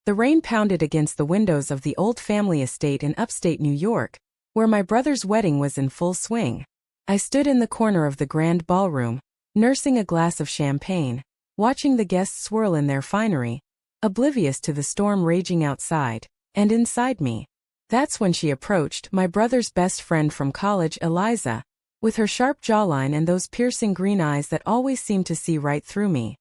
The rain pounded against the windows of the old family estate in upstate New York, where my brother's wedding was in full swing. I stood in the corner of the grand ballroom, nursing a glass of champagne, watching the guests swirl in their finery, oblivious to the storm raging outside, and inside me. That's when she approached, my brother's best friend from college, Eliza, with her sharp jawline and those piercing green eyes that always seemed to see right through me.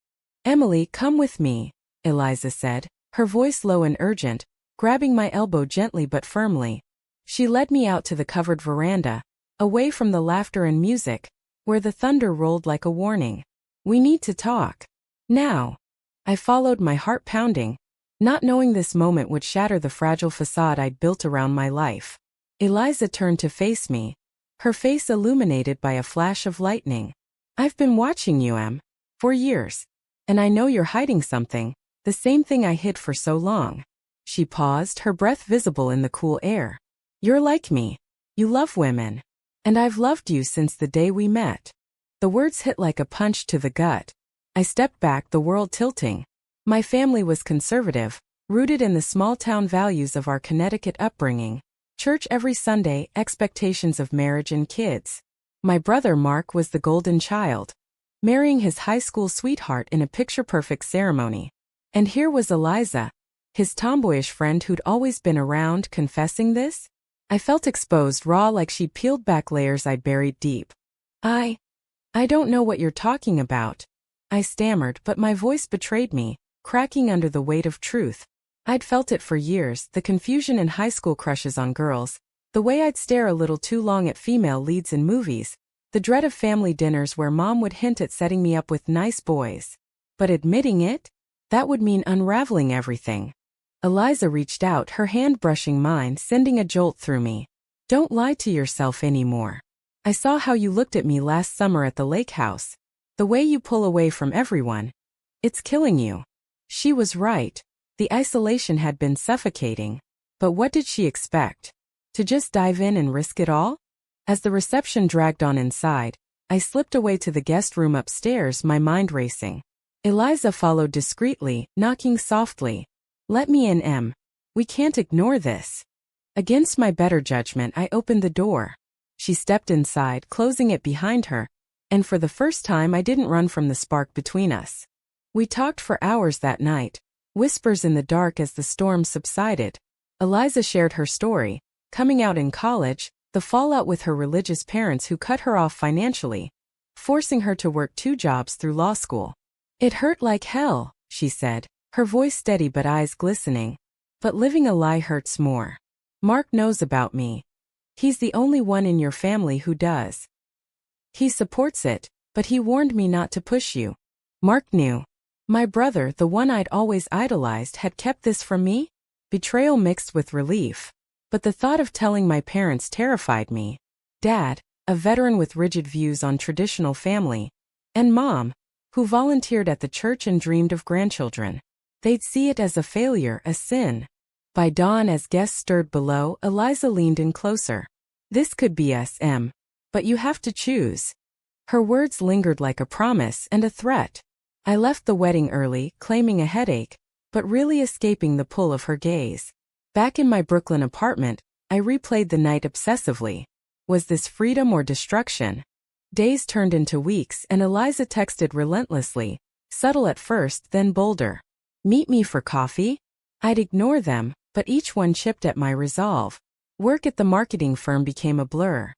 "Emily, come with me," Eliza said, her voice low and urgent, grabbing my elbow gently but firmly. She led me out to the covered veranda, away from the laughter and music, where the thunder rolled like a warning. "We need to talk. Now." I followed, my heart pounding, not knowing this moment would shatter the fragile facade I'd built around my life. Eliza turned to face me, her face illuminated by a flash of lightning. "I've been watching you, Em, for years. And I know you're hiding something, the same thing I hid for so long." She paused, her breath visible in the cool air. "You're like me. You love women. And I've loved you since the day we met." The words hit like a punch to the gut. I stepped back, the world tilting. My family was conservative, rooted in the small-town values of our Connecticut upbringing. Church every Sunday, expectations of marriage and kids. My brother Mark was the golden child, marrying his high school sweetheart in a picture-perfect ceremony. And here was Eliza, his tomboyish friend who'd always been around, confessing this? I felt exposed, raw, like she'd peeled back layers I'd buried deep. I don't know what you're talking about," I stammered, but my voice betrayed me, cracking under the weight of truth. I'd felt it for years, the confusion in high school crushes on girls, the way I'd stare a little too long at female leads in movies, the dread of family dinners where mom would hint at setting me up with nice boys. But admitting it? That would mean unraveling everything. Eliza reached out, her hand brushing mine, sending a jolt through me. "Don't lie to yourself anymore. I saw how you looked at me last summer at the lake house. The way you pull away from everyone. It's killing you." She was right. The isolation had been suffocating. But what did she expect? To just dive in and risk it all? As the reception dragged on inside, I slipped away to the guest room upstairs, my mind racing. Eliza followed discreetly, knocking softly. "Let me in, Em. We can't ignore this." Against my better judgment, I opened the door. She stepped inside, closing it behind her, and for the first time I didn't run from the spark between us. We talked for hours that night, whispers in the dark as the storm subsided. Eliza shared her story, coming out in college, the fallout with her religious parents who cut her off financially, forcing her to work 2 jobs through law school. "It hurt like hell," she said, her voice steady but eyes glistening. "But living a lie hurts more. Mark knows about me. He's the only one in your family who does. He supports it, but he warned me not to push you." Mark knew. My brother, the one I'd always idolized, had kept this from me? Betrayal mixed with relief. But the thought of telling my parents terrified me. Dad, a veteran with rigid views on traditional family, and Mom, who volunteered at the church and dreamed of grandchildren. They'd see it as a failure, a sin. By dawn, as guests stirred below, Eliza leaned in closer. "This could be us, Em. But you have to choose." Her words lingered like a promise and a threat. I left the wedding early, claiming a headache, but really escaping the pull of her gaze. Back in my Brooklyn apartment, I replayed the night obsessively. Was this freedom or destruction? Days turned into weeks, and Eliza texted relentlessly, subtle at first, then bolder. "Meet me for coffee?" I'd ignore them, but each one chipped at my resolve. Work at the marketing firm became a blur.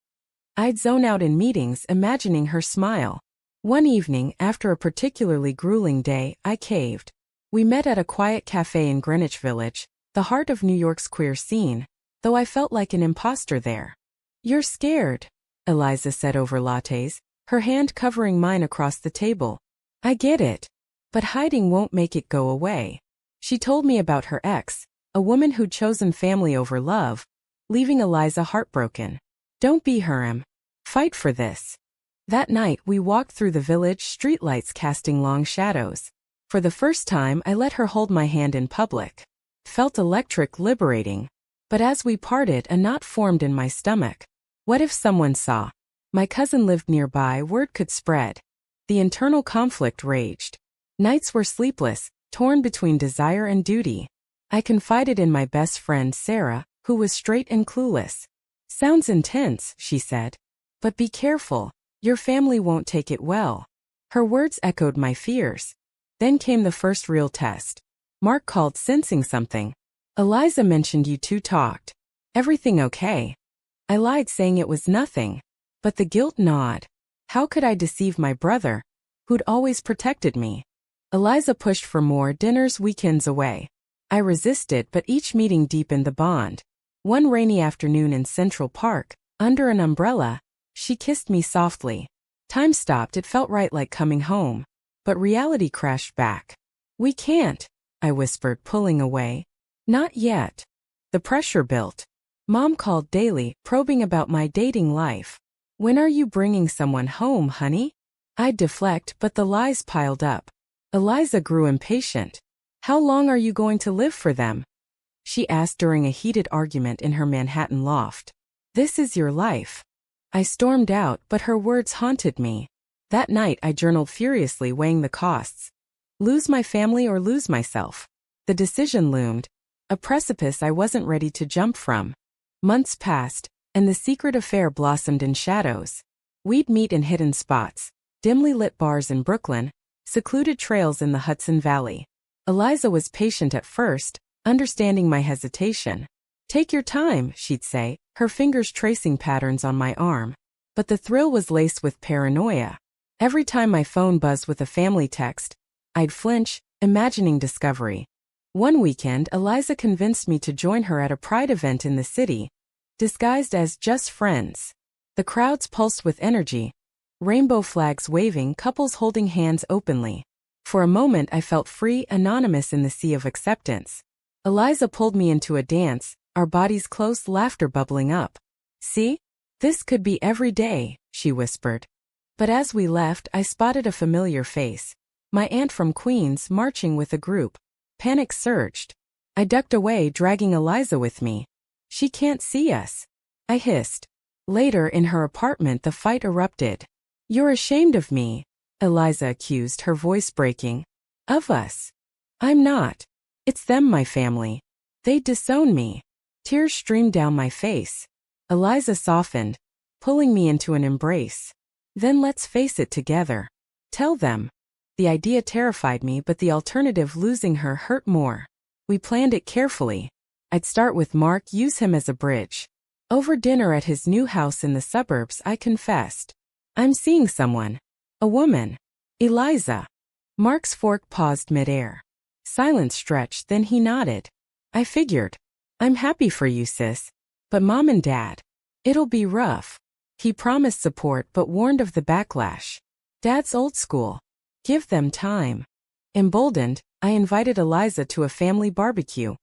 I'd zone out in meetings, imagining her smile. One evening, after a particularly grueling day, I caved. We met at a quiet cafe in Greenwich Village, the heart of New York's queer scene, though I felt like an imposter there. "You're scared," Eliza said over lattes, her hand covering mine across the table. "I get it. But hiding won't make it go away." She told me about her ex, a woman who'd chosen family over love, leaving Eliza heartbroken. "Don't be her, Em. Fight for this." That night we walked through the village, streetlights casting long shadows. For the first time I let her hold my hand in public. Felt electric, liberating. But as we parted, a knot formed in my stomach. What if someone saw? My cousin lived nearby, word could spread. The internal conflict raged. Nights were sleepless, torn between desire and duty. I confided in my best friend Sarah, who was straight and clueless. Sounds intense, she said. But be careful, your family won't take it well. Her words echoed my fears. Then came the first real test. Mark called sensing something. Eliza mentioned you two talked. Everything okay? I lied saying it was nothing. But the guilt gnawed. How could I deceive my brother, who'd always protected me? Eliza pushed for more dinners weekends away. I resisted, but each meeting deepened the bond. One rainy afternoon in Central Park, under an umbrella, she kissed me softly. Time stopped, it felt right like coming home. But reality crashed back. We can't, I whispered, pulling away. Not yet. The pressure built. Mom called daily, probing about my dating life. When are you bringing someone home, honey? I'd deflect, but the lies piled up. Eliza grew impatient. How long are you going to live for them? She asked during a heated argument in her Manhattan loft. This is your life. I stormed out, but her words haunted me. That night I journaled furiously, weighing the costs. Lose my family or lose myself? The decision loomed. A precipice I wasn't ready to jump from. Months passed, and the secret affair blossomed in shadows. We'd meet in hidden spots, dimly lit bars in Brooklyn, secluded trails in the Hudson Valley. Eliza was patient at first, understanding my hesitation. Take your time, she'd say, her fingers tracing patterns on my arm. But the thrill was laced with paranoia. Every time my phone buzzed with a family text, I'd flinch, imagining discovery. One weekend, Eliza convinced me to join her at a pride event in the city, disguised as just friends. The crowds pulsed with energy, rainbow flags waving, couples holding hands openly. For a moment I felt free, anonymous in the sea of acceptance. Eliza pulled me into a dance, our bodies close, laughter bubbling up. See? This could be every day, she whispered. But as we left, I spotted a familiar face. My aunt from Queens marching with a group. Panic surged. I ducked away, dragging Eliza with me. She can't see us, I hissed. Later, in her apartment, the fight erupted. You're ashamed of me, Eliza accused, her voice breaking. Of us? I'm not. It's them, my family. They disown me. Tears streamed down my face. Eliza softened, pulling me into an embrace. Then let's face it together. Tell them. The idea terrified me, but the alternative, losing her, hurt more. We planned it carefully. I'd start with Mark, use him as a bridge. Over dinner at his new house in the suburbs, I confessed. I'm seeing someone. A woman. Eliza. Mark's fork paused midair. Silence stretched, then he nodded. I figured. I'm happy for you, sis. But Mom and Dad. It'll be rough. He promised support but warned of the backlash. Dad's old school. Give them time. Emboldened, I invited Eliza to a family barbecue,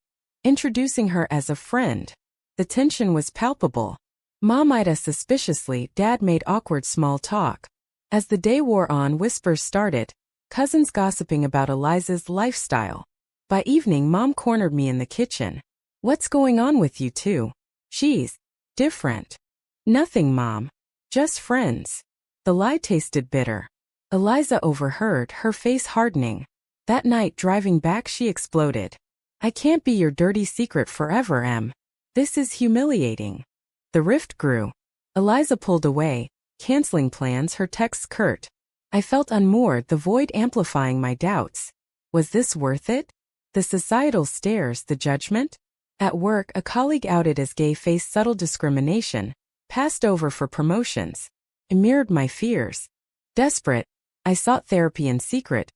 introducing her as a friend. The tension was palpable. Mom eyed us suspiciously, Dad made awkward small talk. As the day wore on, whispers started, cousins gossiping about Eliza's lifestyle. By evening, Mom cornered me in the kitchen. What's going on with you two? She's different. Nothing, Mom. Just friends. The lie tasted bitter. Eliza overheard, her face hardening. That night, driving back, she exploded. I can't be your dirty secret forever, Em. This is humiliating. The rift grew. Eliza pulled away, canceling plans, her texts curt. I felt unmoored, the void amplifying my doubts. Was this worth it? The societal stares, the judgment? At work, a colleague outed as gay faced subtle discrimination, passed over for promotions. It mirrored my fears. Desperate, I sought therapy in secret.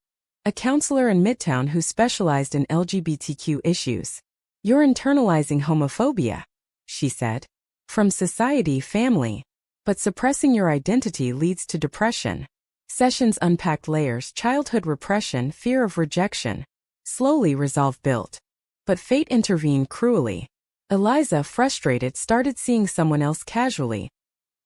A counselor in Midtown who specialized in LGBTQ issues. You're internalizing homophobia, she said. From society, family. But suppressing your identity leads to depression. Sessions unpacked layers, childhood repression, fear of rejection. Slowly, resolve built. But fate intervened cruelly. Eliza, frustrated, started seeing someone else casually.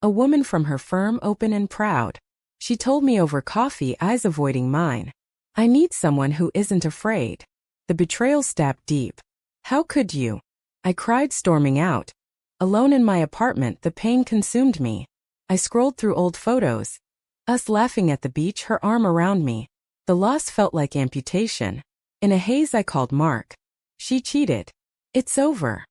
A woman from her firm, open and proud. She told me over coffee, eyes avoiding mine. I need someone who isn't afraid. The betrayal stabbed deep. How could you? I cried, storming out. Alone in my apartment, the pain consumed me. I scrolled through old photos. Us laughing at the beach, her arm around me. The loss felt like amputation. In a haze, I called Mark. She cheated. It's over.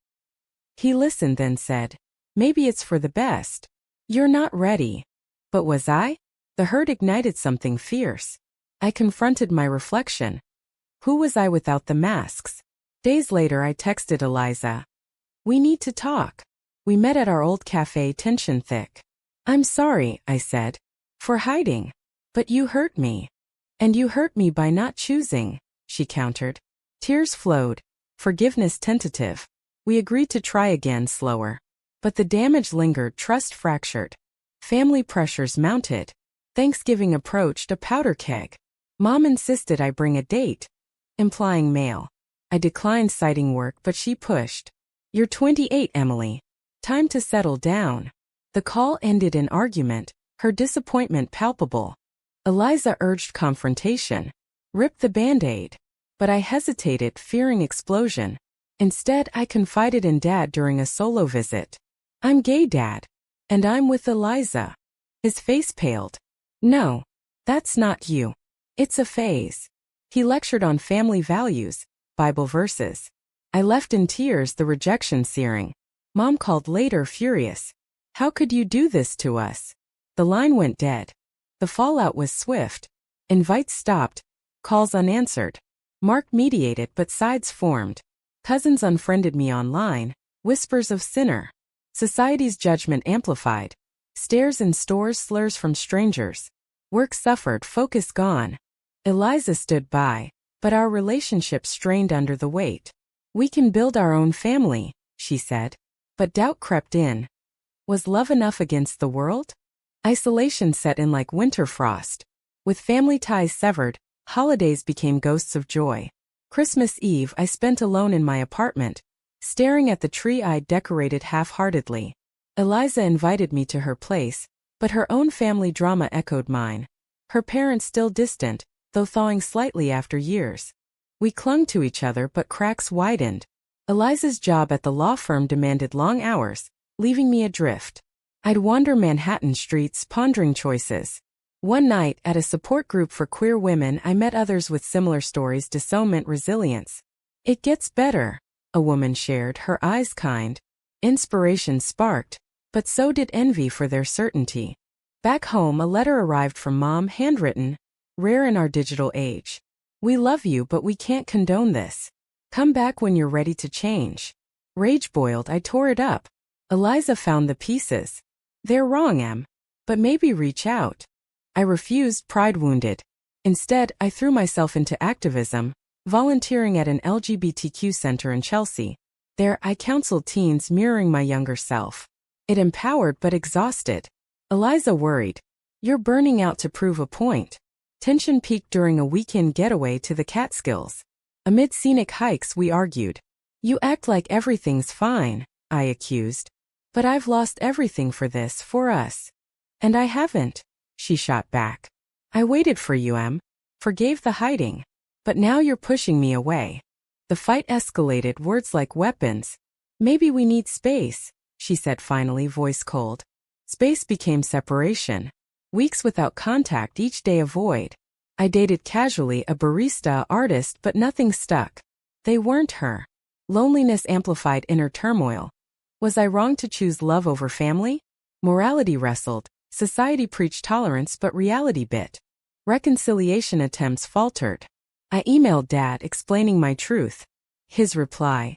He listened, then said, maybe it's for the best. You're not ready. But was I? The hurt ignited something fierce. I confronted my reflection. Who was I without the masks? Days later I texted Eliza. We need to talk. We met at our old cafe, tension thick. I'm sorry, I said, for hiding. But you hurt me. And you hurt me by not choosing, she countered. Tears flowed, forgiveness tentative. We agreed to try again slower. But the damage lingered, trust fractured. Family pressures mounted. Thanksgiving approached, a powder keg. Mom insisted I bring a date, implying mail. I declined, citing work, but she pushed. You're 28, Emily. Time to settle down. The call ended in argument, her disappointment palpable. Eliza urged confrontation. Rip the Band-Aid. But I hesitated, fearing explosion. Instead, I confided in Dad during a solo visit. I'm gay, Dad. And I'm with Eliza. His face paled. No, that's not you. It's a phase. He lectured on family values, Bible verses. I left in tears, the rejection searing. Mom called later, furious. How could you do this to us? The line went dead. The fallout was swift. Invites stopped. Calls unanswered. Mark mediated, but sides formed. Cousins unfriended me online. Whispers of sinner. Society's judgment amplified. Stares in stores, slurs from strangers. Work suffered, focus gone. Eliza stood by, but our relationship strained under the weight. We can build our own family, she said. But doubt crept in. Was love enough against the world? Isolation set in like winter frost. With family ties severed, holidays became ghosts of joy. Christmas Eve I spent alone in my apartment, staring at the tree I'd decorated half-heartedly. Eliza invited me to her place, but her own family drama echoed mine. Her parents still distant, though thawing slightly after years. We clung to each other, but cracks widened. Eliza's job at the law firm demanded long hours, leaving me adrift. I'd wander Manhattan streets, pondering choices. One night, at a support group for queer women, I met others with similar stories, disownment, resilience. It gets better, a woman shared, her eyes kind. Inspiration sparked, but so did envy for their certainty. Back home, a letter arrived from Mom, handwritten, rare in our digital age. We love you, but we can't condone this. Come back when you're ready to change. Rage boiled, I tore it up. Eliza found the pieces. They're wrong, Em. But maybe reach out. I refused, pride wounded. Instead, I threw myself into activism, volunteering at an LGBTQ center in Chelsea. There, I counseled teens, mirroring my younger self. It empowered but exhausted. Eliza worried. You're burning out to prove a point. Tension peaked during a weekend getaway to the Catskills. Amid scenic hikes, we argued. You act like everything's fine, I accused. But I've lost everything for this, for us. And I haven't, she shot back. I waited for you, Em. Forgave the hiding. But now you're pushing me away. The fight escalated, words like weapons. Maybe we need space, she said finally, voice cold. Space became separation. Weeks without contact, each day a void. I dated casually, a barista, artist, but nothing stuck. They weren't her. Loneliness amplified inner turmoil. Was I wrong to choose love over family? Morality wrestled. Society preached tolerance, but reality bit. Reconciliation attempts faltered. I emailed Dad explaining my truth. His reply.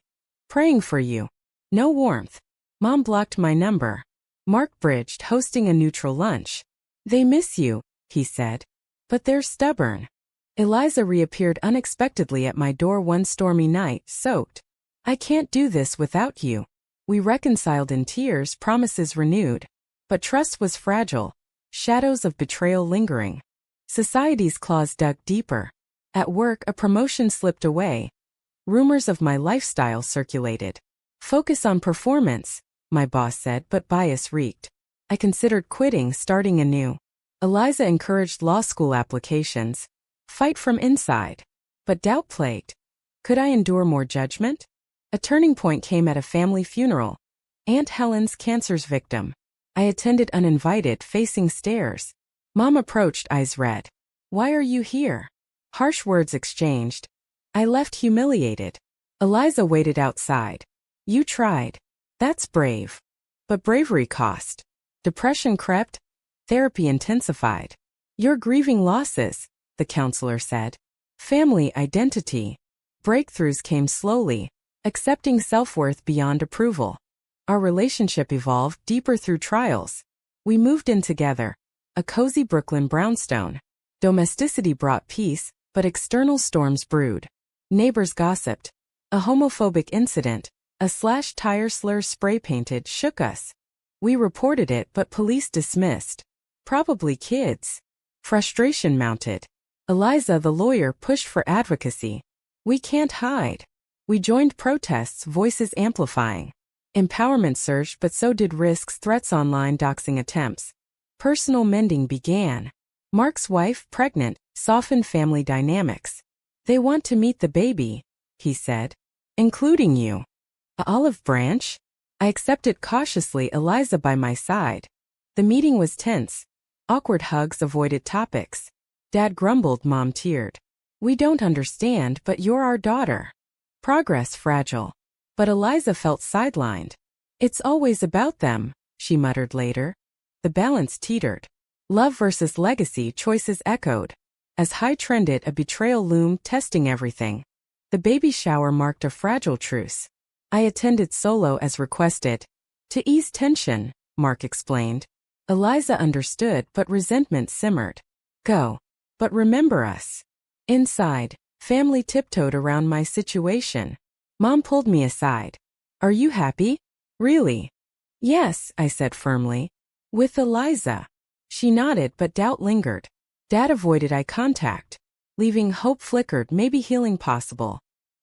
Praying for you. No warmth. Mom blocked my number. Mark bridged, hosting a neutral lunch. They miss you, he said. But they're stubborn. Eliza reappeared unexpectedly at my door one stormy night, soaked. I can't do this without you. We reconciled in tears, promises renewed. But trust was fragile. Shadows of betrayal lingering. Society's claws dug deeper. At work, a promotion slipped away. Rumors of my lifestyle circulated. Focus on performance, my boss said, but bias reeked. I considered quitting, starting anew. Eliza encouraged law school applications. Fight from inside. But doubt plagued. Could I endure more judgment? A turning point came at a family funeral. Aunt Helen's cancer's victim. I attended uninvited, facing stares. Mom approached, eyes red. Why are you here? Harsh words exchanged. I left humiliated. Eliza waited outside. You tried. That's brave. But bravery cost. Depression crept. Therapy intensified. You're grieving losses, the counselor said. Family identity. Breakthroughs came slowly, accepting self-worth beyond approval. Our relationship evolved deeper through trials. We moved in together. A cozy Brooklyn brownstone. Domesticity brought peace, but external storms brewed. Neighbors gossiped. A homophobic incident, a slashed tire slur spray-painted, shook us. We reported it but police dismissed. Probably kids. Frustration mounted. Eliza, the lawyer, pushed for advocacy. We can't hide. We joined protests, voices amplifying. Empowerment surged, but so did risks, threats, online doxing attempts. Personal mending began. Mark's wife, pregnant, softened family dynamics. They want to meet the baby, he said. Including you. A olive branch? I accepted cautiously, Eliza by my side. The meeting was tense. Awkward hugs, avoided topics. Dad grumbled, Mom teared. We don't understand, but you're our daughter. Progress fragile. But Eliza felt sidelined. It's always about them, she muttered later. The balance teetered. Love versus legacy choices echoed. As high trended, a betrayal loomed, testing everything. The baby shower marked a fragile truce. I attended solo as requested. To ease tension, Mark explained. Eliza understood, but resentment simmered. Go. But remember us. Inside, family tiptoed around my situation. Mom pulled me aside. Are you happy? Really? Yes, I said firmly. With Eliza. She nodded, but doubt lingered. Dad avoided eye contact. Leaving hope flickered, maybe healing possible.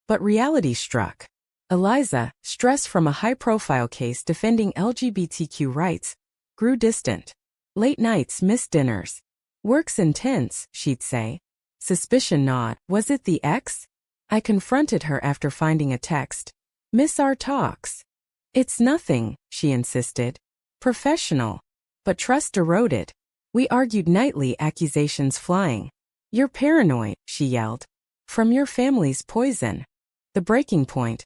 But reality struck. Eliza, stress from a high-profile case defending LGBTQ rights, grew distant. Late nights, missed dinners. Work's intense, she'd say. Suspicion gnawed. Was it the ex? I confronted her after finding a text. Miss our talks. It's nothing, she insisted. Professional. But trust eroded. We argued nightly, accusations flying. You're paranoid, she yelled. From your family's poison. The breaking point.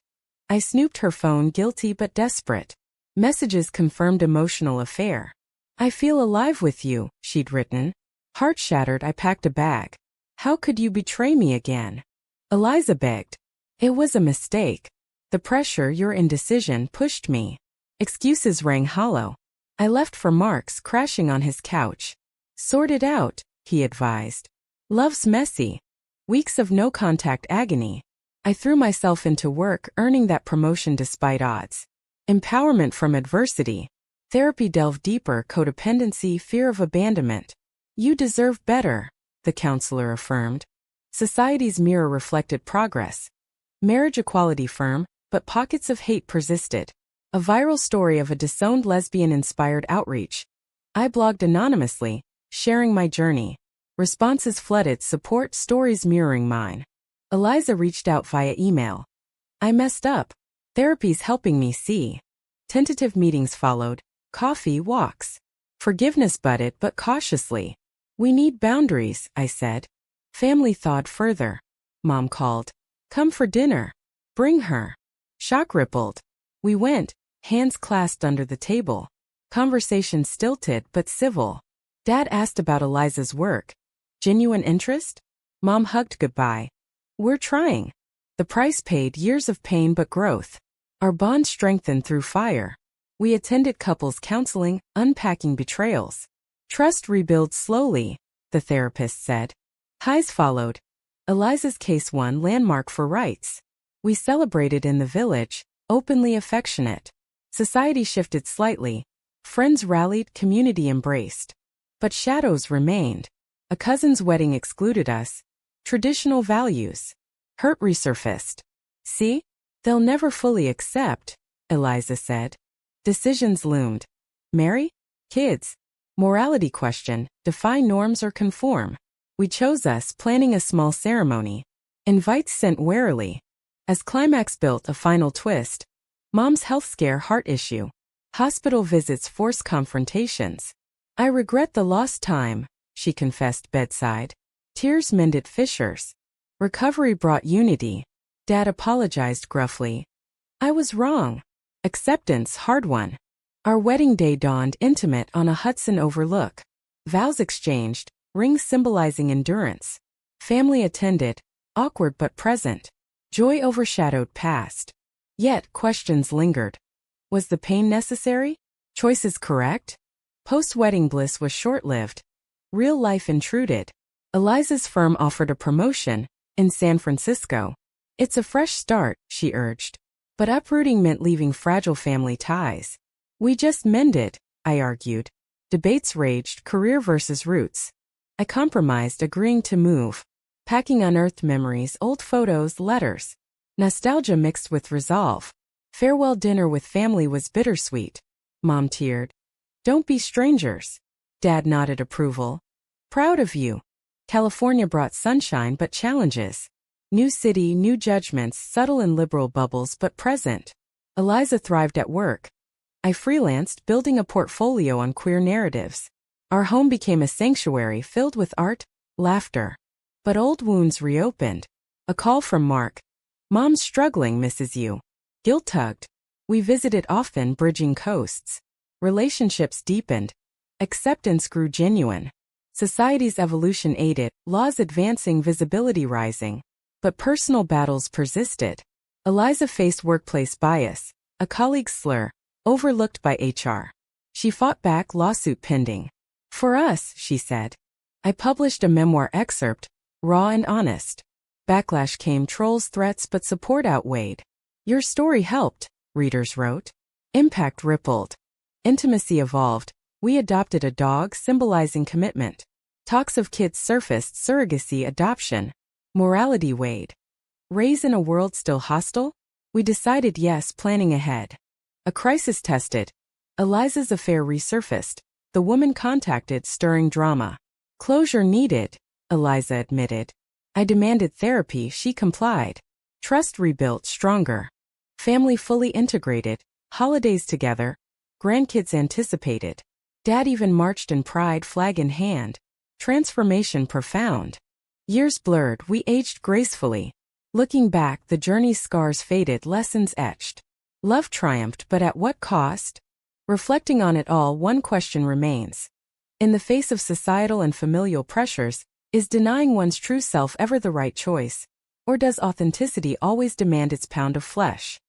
I snooped her phone, guilty but desperate. Messages confirmed emotional affair. I feel alive with you, she'd written. Heart shattered, I packed a bag. How could you betray me again? Eliza begged. It was a mistake. The pressure, your indecision, pushed me. Excuses rang hollow. I left for Mark's, crashing on his couch. Sort it out, he advised. Love's messy. Weeks of no-contact agony. I threw myself into work, earning that promotion despite odds. Empowerment from adversity. Therapy delved deeper, codependency, fear of abandonment. You deserve better, the counselor affirmed. Society's mirror reflected progress. Marriage equality firm, but pockets of hate persisted. A viral story of a disowned lesbian-inspired outreach. I blogged anonymously, sharing my journey. Responses flooded, support stories mirroring mine. Eliza reached out via email. I messed up. Therapy's helping me see. Tentative meetings followed. Coffee, walks. Forgiveness budded, but cautiously. We need boundaries, I said. Family thawed further. Mom called. Come for dinner. Bring her. Shock rippled. We went, hands clasped under the table. Conversation stilted but civil. Dad asked about Eliza's work. Genuine interest? Mom hugged goodbye. We're trying. The price paid, years of pain but growth. Our bond strengthened through fire. We attended couples counseling, unpacking betrayals. Trust rebuilds slowly, the therapist said. Highs followed. Eliza's case won landmark for rights. We celebrated in the village, openly affectionate. Society shifted slightly. Friends rallied, community embraced. But shadows remained. A cousin's wedding excluded us. Traditional values. Hurt resurfaced. See? They'll never fully accept, Eliza said. Decisions loomed. Marry? Kids? Morality question, defy norms or conform. We chose us, planning a small ceremony. Invites sent warily. As climax built a final twist. Mom's health scare, heart issue. Hospital visits forced confrontations. I regret the lost time, she confessed bedside. Tears mended fissures. Recovery brought unity. Dad apologized gruffly. I was wrong. Acceptance, hard one. Our wedding day dawned intimate on a Hudson overlook. Vows exchanged, rings symbolizing endurance. Family attended, awkward but present. Joy overshadowed past. Yet questions lingered. Was the pain necessary? Choices correct? Post-wedding bliss was short-lived. Real life intruded. Eliza's firm offered a promotion in San Francisco. It's a fresh start, she urged. But uprooting meant leaving fragile family ties. We just mended, I argued. Debates raged, career versus roots. I compromised, agreeing to move. Packing unearthed memories, old photos, letters. Nostalgia mixed with resolve. Farewell dinner with family was bittersweet. Mom teared. Don't be strangers. Dad nodded approval. Proud of you. California brought sunshine but challenges. New city, new judgments, subtle and liberal bubbles but present. Eliza thrived at work. I freelanced, building a portfolio on queer narratives. Our home became a sanctuary filled with art, laughter. But old wounds reopened. A call from Mark. Mom's struggling, misses you. Guilt tugged. We visited often, bridging coasts. Relationships deepened. Acceptance grew genuine. Society's evolution aided, laws advancing, visibility rising. But personal battles persisted. Eliza faced workplace bias, a colleague's slur, overlooked by HR. She fought back, lawsuit pending. For us, she said. I published a memoir excerpt, raw and honest. Backlash came, trolls, threats, but support outweighed. Your story helped, readers wrote. Impact rippled. Intimacy evolved. We adopted a dog, symbolizing commitment. Talks of kids surfaced, surrogacy, adoption. Morality weighed. Raise in a world still hostile? We decided yes, planning ahead. A crisis tested. Eliza's affair resurfaced. The woman contacted, stirring drama. Closure needed, Eliza admitted. I demanded therapy, she complied. Trust rebuilt, stronger. Family fully integrated. Holidays together. Grandkids anticipated. Dad even marched in pride, flag in hand. Transformation profound. Years blurred, we aged gracefully. Looking back, the journey's scars faded, lessons etched. Love triumphed, but at what cost? Reflecting on it all, one question remains. In the face of societal and familial pressures, is denying one's true self ever the right choice? Or does authenticity always demand its pound of flesh?